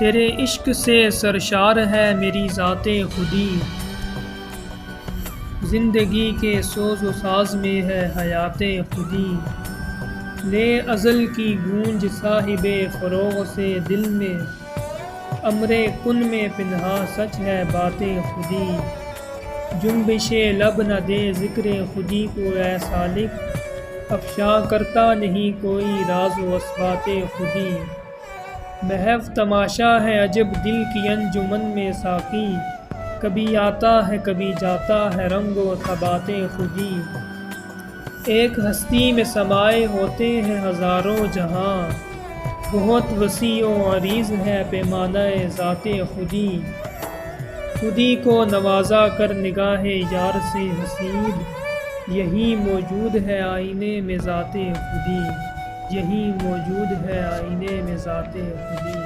تیرے عشق سے سرشار ہے میری ذات خودی، زندگی کے سوز و ساز میں ہے حیات خودی۔ لے ازل کی گونج صاحب فروغ سے دل میں، امر کن میں پنہا سچ ہے بات خودی۔ جنبش لب نہ دے ذکر خودی کو اے سالک، افشاں کرتا نہیں کوئی راز و اسبات خودی۔ محو تماشا ہے عجب دل کی انجمن میں ساقی، کبھی آتا ہے کبھی جاتا ہے رنگ و ثبات خودی۔ ایک ہستی میں سمائے ہوتے ہیں ہزاروں جہاں، بہت وسیع و عریض ہے پیمانہ ذات خودی۔ خودی کو نوازا کر نگاہ یار سے حسیب، یہی موجود ہے آئینے میں ذات خودی، یہی موجود ہے آئینے میں ذات خودی۔